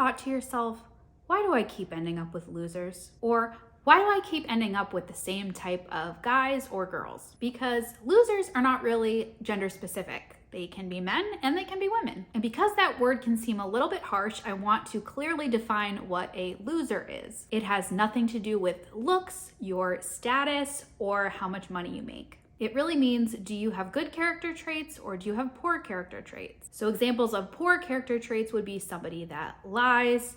thought to yourself, why do I keep ending up with losers? Or why do I keep ending up with the same type of guys or girls? Because losers are not really gender specific. They can be men and they can be women. And because that word can seem a little bit harsh, I want to clearly define what a loser is. It has nothing to do with looks, your status, or how much money you make. It really means, do you have good character traits or do you have poor character traits? So examples of poor character traits would be somebody that lies,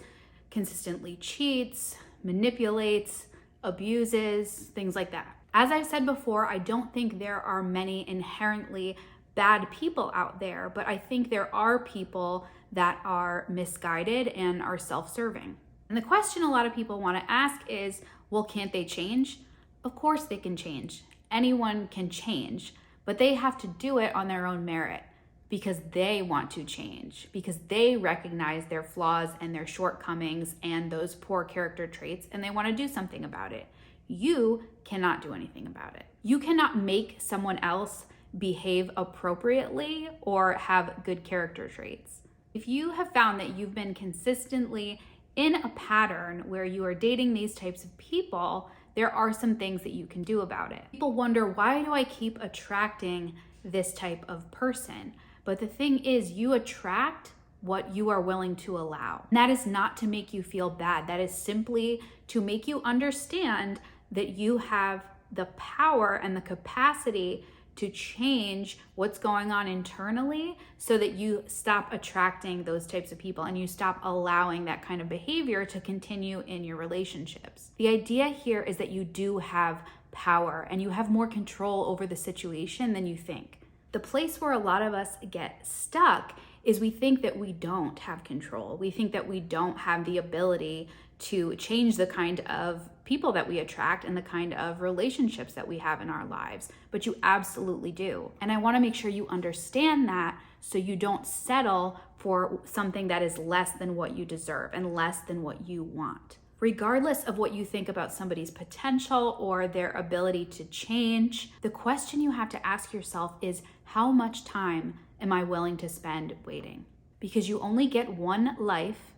consistently cheats, manipulates, abuses, things like that. As I've said before, I don't think there are many inherently bad people out there, but I think there are people that are misguided and are self-serving. And the question a lot of people want to ask is, well, can't they change? Of course they can change. Anyone can change, but they have to do it on their own merit because they want to change, because they recognize their flaws and their shortcomings and those poor character traits, and they want to do something about it. You cannot do anything about it. You cannot make someone else behave appropriately or have good character traits. If you have found that you've been consistently in a pattern where you are dating these types of people, there are some things that you can do about it. People wonder, why do I keep attracting this type of person? But the thing is, you attract what you are willing to allow. And that is not to make you feel bad. That is simply to make you understand that you have the power and the capacity to change what's going on internally so that you stop attracting those types of people and you stop allowing that kind of behavior to continue in your relationships. The idea here is that you do have power and you have more control over the situation than you think. The place where a lot of us get stuck is we think that we don't have control. We think that we don't have the ability to change the kind of people that we attract and the kind of relationships that we have in our lives, but you absolutely do. And I want to make sure you understand that so you don't settle for something that is less than what you deserve and less than what you want. Regardless of what you think about somebody's potential or their ability to change, the question you have to ask yourself is, how much time am I willing to spend waiting? Because you only get one life.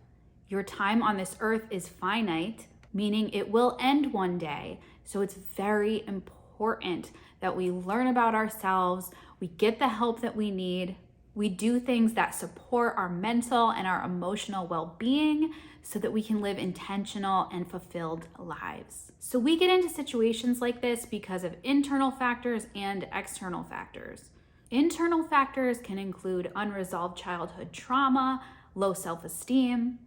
Your time on this earth is finite, meaning it will end one day. So it's very important that we learn about ourselves, we get the help that we need, we do things that support our mental and our emotional well-being so that we can live intentional and fulfilled lives. So we get into situations like this because of internal factors and external factors. Internal factors can include unresolved childhood trauma, low self-esteem,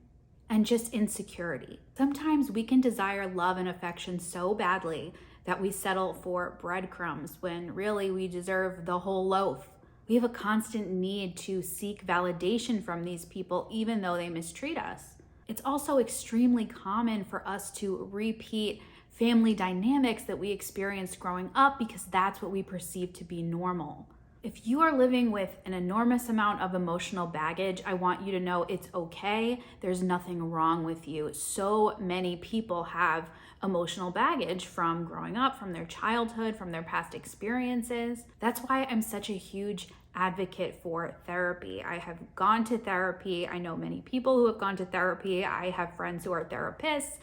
and just insecurity. Sometimes we can desire love and affection so badly that we settle for breadcrumbs when really we deserve the whole loaf. We have a constant need to seek validation from these people even though they mistreat us. It's also extremely common for us to repeat family dynamics that we experienced growing up because that's what we perceive to be normal. If you are living with an enormous amount of emotional baggage, I want you to know it's okay. There's nothing wrong with you. So many people have emotional baggage from growing up, from their childhood, from their past experiences. That's why I'm such a huge advocate for therapy. I have gone to therapy. I know many people who have gone to therapy. I have friends who are therapists.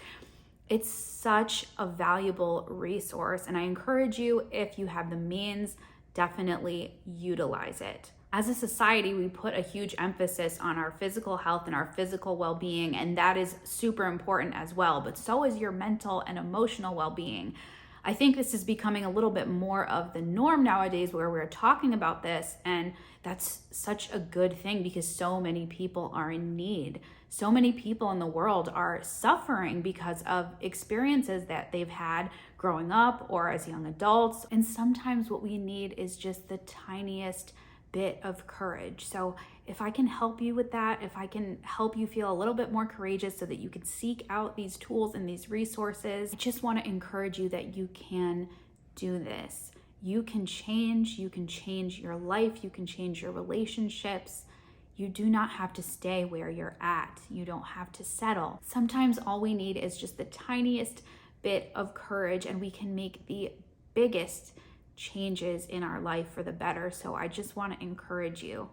It's such a valuable resource, and I encourage you, if you have the means, definitely utilize it. As a society, we put a huge emphasis on our physical health and our physical well-being, and that is super important as well, but so is your mental and emotional well-being. I think this is becoming a little bit more of the norm nowadays where we're talking about this, and that's such a good thing because so many people are in need. So many people in the world are suffering because of experiences that they've had growing up or as young adults. And sometimes what we need is just the tiniest bit of courage. So if I can help you with that, if I can help you feel a little bit more courageous so that you can seek out these tools and these resources, I just want to encourage you that you can do this. You can change your life, you can change your relationships. You do not have to stay where you're at. You don't have to settle. Sometimes all we need is just the tiniest bit of courage and we can make the biggest changes in our life for the better. So I just want to encourage you.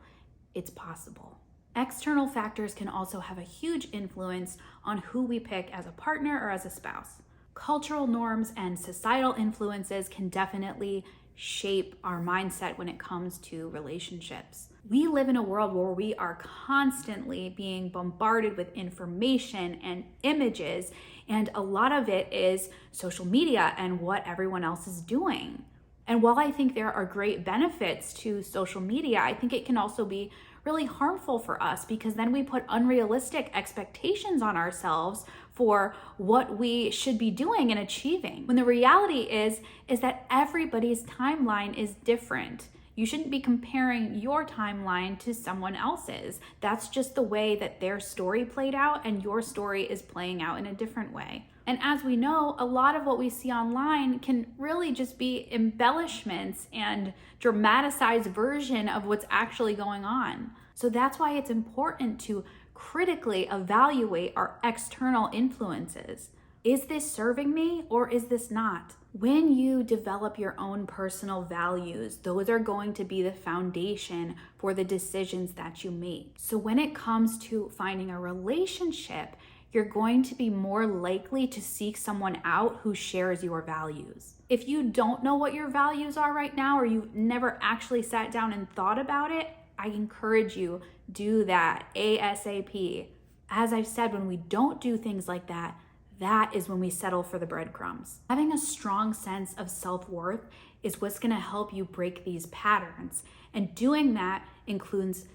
It's possible. External factors can also have a huge influence on who we pick as a partner or as a spouse. Cultural norms and societal influences can definitely shape our mindset when it comes to relationships. We live in a world where we are constantly being bombarded with information and images, and a lot of it is social media and what everyone else is doing. And while I think there are great benefits to social media, I think it can also be really harmful for us, because then we put unrealistic expectations on ourselves for what we should be doing and achieving. When the reality is that everybody's timeline is different. You shouldn't be comparing your timeline to someone else's. That's just the way that their story played out, and your story is playing out in a different way. And as we know, a lot of what we see online can really just be embellishments and dramatized version of what's actually going on. So that's why it's important to critically evaluate our external influences. Is this serving me or is this not? When you develop your own personal values, those are going to be the foundation for the decisions that you make. So when it comes to finding a relationship, you're going to be more likely to seek someone out who shares your values. If you don't know what your values are right now, or you've never actually sat down and thought about it, I encourage you, do that ASAP. As I've said, when we don't do things like that, that is when we settle for the breadcrumbs. Having a strong sense of self-worth is what's gonna help you break these patterns. And doing that includes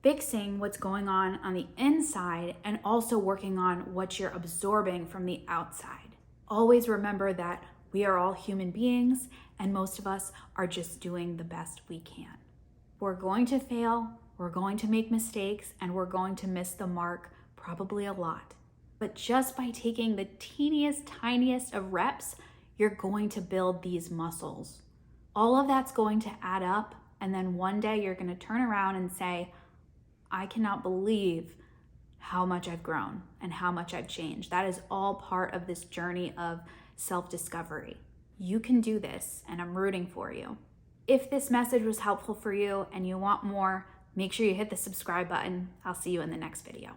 fixing what's going on the inside and also working on what you're absorbing from the outside. Always remember that we are all human beings, and most of us are just doing the best we can. We're going to fail, we're going to make mistakes, and we're going to miss the mark probably a lot. But just by taking the teeniest, tiniest of reps, you're going to build these muscles. All of that's going to add up, and then one day you're going to turn around and say, I cannot believe how much I've grown and how much I've changed. That is all part of this journey of self-discovery. You can do this, and I'm rooting for you. If this message was helpful for you and you want more, make sure you hit the subscribe button. I'll see you in the next video.